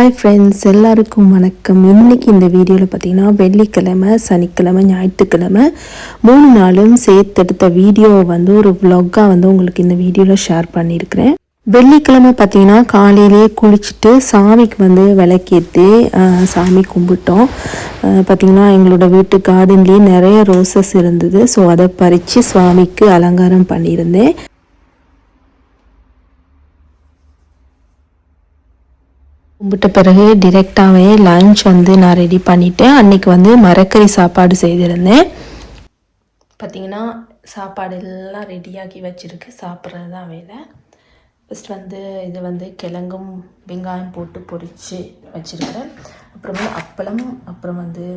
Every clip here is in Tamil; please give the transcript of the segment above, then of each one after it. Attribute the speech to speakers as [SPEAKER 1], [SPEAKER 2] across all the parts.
[SPEAKER 1] ஹாய் ஃப்ரெண்ட்ஸ், எல்லாருக்கும் வணக்கம். இன்றைக்கி இந்த வீடியோவில் பார்த்தீங்கன்னா வெள்ளிக்கிழமை, சனிக்கிழமை, ஞாயிற்றுக்கிழமை 3 நாளும் சேர்த்தெடுத்த வீடியோவை வந்து ஒரு vlog-ஆக வந்து உங்களுக்கு இந்த வீடியோவில் ஷேர் பண்ணியிருக்கிறேன். வெள்ளிக்கிழமை பார்த்தீங்கன்னா காலையிலேயே குளிச்சுட்டு சாமிக்கு வந்து விளக்கேற்றி சாமி கும்பிட்டோம். பார்த்திங்கன்னா எங்களோட வீட்டு கார்டன்லேயே நிறைய ரோசஸ் இருந்தது. ஸோ அதை பறித்து சுவாமிக்கு அலங்காரம் பண்ணியிருந்தேன். கும்பிட்ட பிறகு டிரெக்டாகவே லஞ்ச் வந்து நான் ரெடி பண்ணிவிட்டேன். அன்றைக்கி வந்து மரக்கறி சாப்பாடு செய்திருந்தேன். பார்த்திங்கன்னா சாப்பாடு எல்லாம் ரெடியாக்கி வச்சுருக்கு, சாப்பிட்றது தான் வேலை. ஃபஸ்ட் வந்து இது வந்து கிழங்கும் வெங்காயம் போட்டு பொரித்து வச்சுருக்கிறேன். அப்புறம் வந்து அப்பளம், அப்புறம் வந்து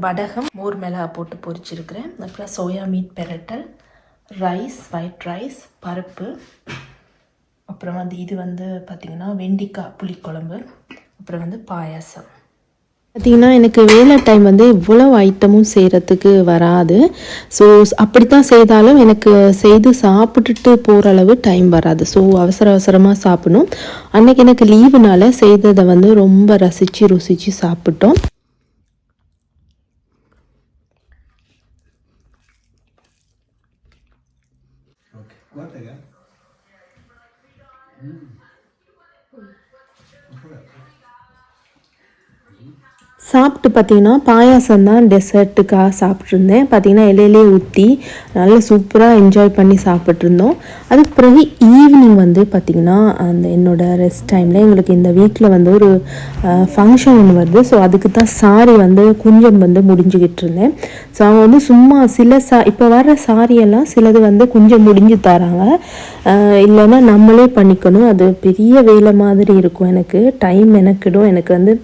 [SPEAKER 1] வடகம் மோர் மிளகா போட்டு பொரிச்சிருக்கிறேன். அப்புறம் சோயா மீட் பெரட்டல், ரைஸ், ஒயிட் ரைஸ், பருப்பு, அப்புறம் வந்து இது வந்து பார்த்திங்கன்னா வெண்டிக்காய் புளிக்குழம்பு, அப்புறம் வந்து பாயாசம். பார்த்திங்கன்னா எனக்கு வேலை டைம் வந்து இவ்வளோ ஐட்டமும் செய்கிறதுக்கு வராது. ஸோ அப்படித்தான் செய்தாலும் எனக்கு செய்து சாப்பிட்டுட்டு போகிற அளவு டைம் வராது. ஸோ அவசரமாக சாப்பிடணும். அன்றைக்கி எனக்கு லீவுனால செய்ததை வந்து ரொம்ப ருசித்து சாப்பிட்டோம். சாப்பிட்டு பார்த்திங்கன்னா பாயாசம் தான் டெசர்ட்டுக்காக சாப்பிட்ருந்தேன். பார்த்திங்கன்னா இலையிலே ஊற்றி நல்லா சூப்பராக என்ஜாய் பண்ணி சாப்பிட்ருந்தோம். அதுக்கு பிறகு ஈவினிங் வந்து பார்த்திங்கன்னா அந்த என்னோடய ரெஸ்ட் டைமில் எங்களுக்கு இந்த வீட்டில் வந்து ஒரு ஃபங்க்ஷன் ஒன்று வருது. ஸோ அதுக்கு தான் சாரி வந்து குஞ்சம் வந்து முடிஞ்சுக்கிட்டு இருந்தேன். ஸோ அவங்க வந்து சும்மா சில இப்போ வர சாரியெல்லாம் சிலது வந்து கொஞ்சம் முடிஞ்சு தராங்க, இல்லைன்னா நம்மளே பண்ணிக்கணும். அது பெரிய வேலை மாதிரி இருக்கும். எனக்கு டைம் எனக்கிடும். எனக்கு வந்து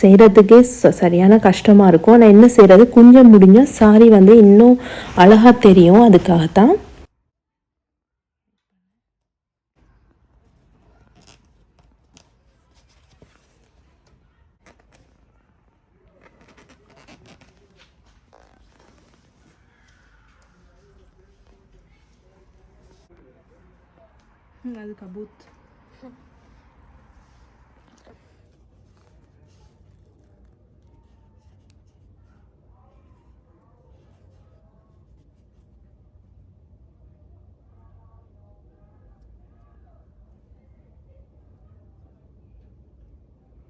[SPEAKER 1] செய்கிறதுக்கே சரியான கஷ்டமாக இருக்கும். ஆனால் என்ன செய்கிறது, கொஞ்சம் முடிஞ்சால் சாரி வந்து இன்னும் அழகாக தெரியும். அதுக்காகத்தான் அது கபூத்.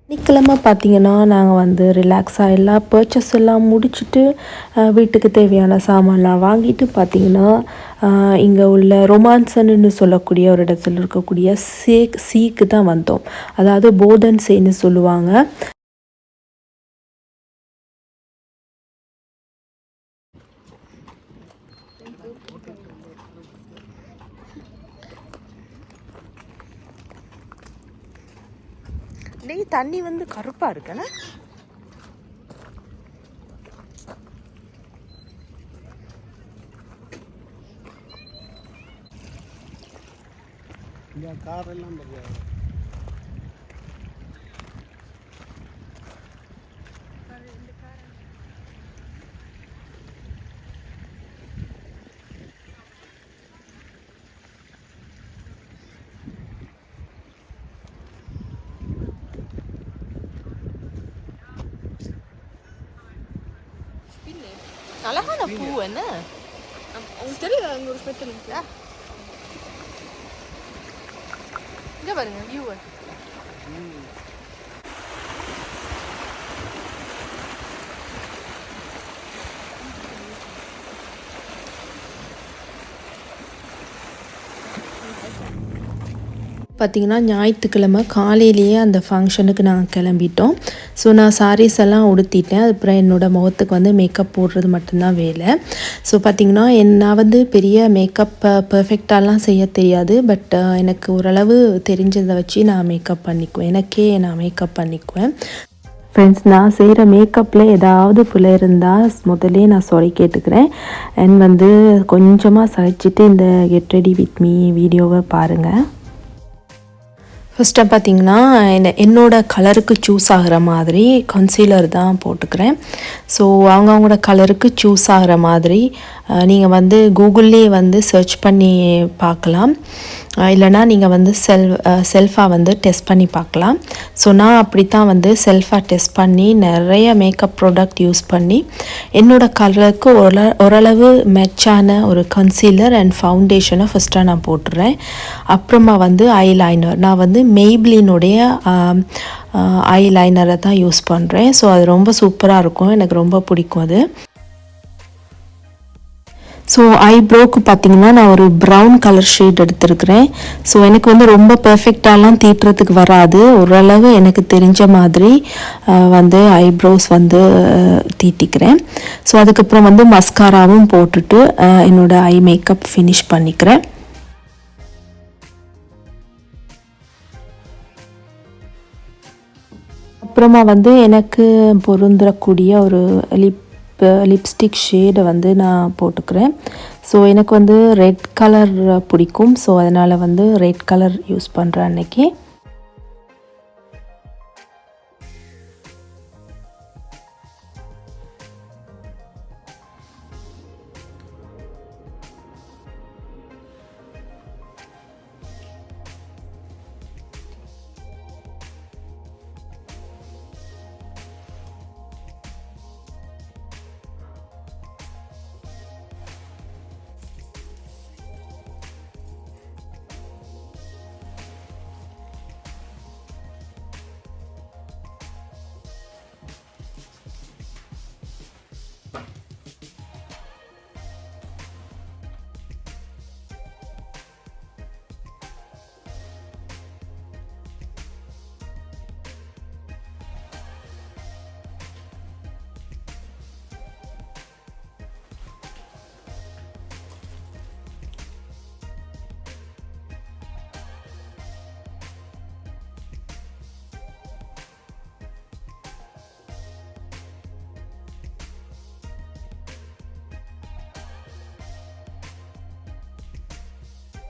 [SPEAKER 1] சனிக்கிழமை பார்த்திங்கன்னா நாங்கள் வந்து ரிலாக்ஸாக எல்லாம் பர்ச்சேஸ் எல்லாம் முடிச்சுட்டு வீட்டுக்கு தேவையான சாமான்லாம் வாங்கிட்டு பார்த்திங்கன்னா இங்கே உள்ள ரொமான்சன்னு சொல்லக்கூடிய ஒரு இடத்துல இருக்கக்கூடிய சீக்கு தான் வந்தோம். அதாவது போதன்சேன்னு சொல்லுவாங்க. டேய், தண்ணி வந்து கருப்பாக இருக்குண்ணே. காரெல்லாம் அழகான பூ என்ன உங்களுக்கு தெரியல. அங்கே ஒரு ஸ்பெஷல் இருக்குல்ல, இங்கே பாருங்க வியூ. பார்த்திங்கன்னா ஞாயிற்றுக்கிழமை காலையிலேயே அந்த ஃபங்க்ஷனுக்கு நாங்கள் கிளம்பிட்டோம். ஸோ நான் சாரீஸ் எல்லாம் உடுத்திட்டேன். அதுக்கப்புறம் என்னோடய முகத்துக்கு வந்து மேக்கப் போடுறது மட்டும்தான் வேலை. ஸோ பார்த்திங்கன்னா நான் வந்து பெரிய மேக்கப் பர்ஃபெக்டாலாம் செய்ய தெரியாது. பட் எனக்கு ஓரளவு தெரிஞ்சதை வச்சு நான் மேக்கப் பண்ணிக்குவேன். ஃப்ரெண்ட்ஸ், நான் செய்கிற மேக்கப்பில் ஏதாவது பிள்ளை இருந்தால் முதலே நான் சாரி கேட்டுக்கிறேன். அண்ட் வந்து கொஞ்சமாக சகிச்சிட்டு இந்த கெட் ரெடி வித் மீ வீடியோவை பாருங்கள். ஃபஸ்ட்டாக பார்த்திங்கன்னா என்னோட கலருக்கு சூஸ் ஆகிற மாதிரி கன்சீலர் தான் போட்டுக்கிறேன். ஸோ அவங்களோட கலருக்கு சூஸ் ஆகிற மாதிரி நீங்கள் வந்து கூகுள்லேயே வந்து சர்ச் பண்ணி பார்க்கலாம். இல்லைனா நீங்கள் வந்து செல்ஃபாக வந்து டெஸ்ட் பண்ணி பார்க்கலாம். ஸோ நான் அப்படி தான் வந்து செல்ஃபாக டெஸ்ட் பண்ணி நிறைய மேக்கப் ப்ராடக்ட் யூஸ் பண்ணி என்னோடய கலருக்கு ஓரளவு மேட்சான ஒரு கன்சீலர் அண்ட் ஃபவுண்டேஷனை ஃபஸ்ட்டாக நான் போட்டுறேன். அப்புறமா வந்து ஐலைனர் நான் வந்து மெய்ப்ளினுடைய ஐலைனரை தான் யூஸ் பண்ணுறேன். ஸோ அது ரொம்ப சூப்பராக இருக்கும், எனக்கு ரொம்ப பிடிக்கும் அது. ஸோ ஐப்ரோவுக்கு பார்த்திங்கன்னா நான் ஒரு ப்ரௌன் கலர் ஷேட் எடுத்துருக்கிறேன். ஸோ எனக்கு வந்து ரொம்ப பர்ஃபெக்டாலாம் தீட்டுறதுக்கு வராது, ஓரளவு எனக்கு தெரிஞ்ச மாதிரி வந்து ஐப்ரோஸ் வந்து தீட்டிக்கிறேன். ஸோ அதுக்கப்புறம் வந்து மஸ்காராவும் போட்டுட்டு என்னோடய ஐ மேக்கப் ஃபினிஷ் பண்ணிக்கிறேன். அப்புறமா வந்து எனக்கு பொருந்தக்கூடிய ஒரு லிப்ஸ்டிக் ஷேடை வந்து நான் போட்டுக்கிறேன். ஸோ எனக்கு வந்து ரெட் கலர் பிடிக்கும். ஸோ அதனால் வந்து ரெட் கலர் யூஸ் பண்ணுறேன் அன்றைக்கி.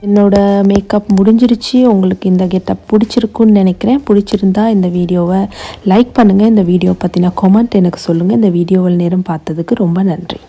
[SPEAKER 1] என்னோடய மேக்கப் முடிஞ்சிருச்சு. உங்களுக்கு இந்த கெட்டப் பிடிச்சிருக்குன்னு நினைக்கிறேன். பிடிச்சிருந்தா இந்த வீடியோவை லைக் பண்ணுங்கள். இந்த வீடியோ பற்றின கமெண்ட் எனக்கு சொல்லுங்கள். இந்த வீடியோவில் நேரம் பார்த்ததுக்கு ரொம்ப நன்றி.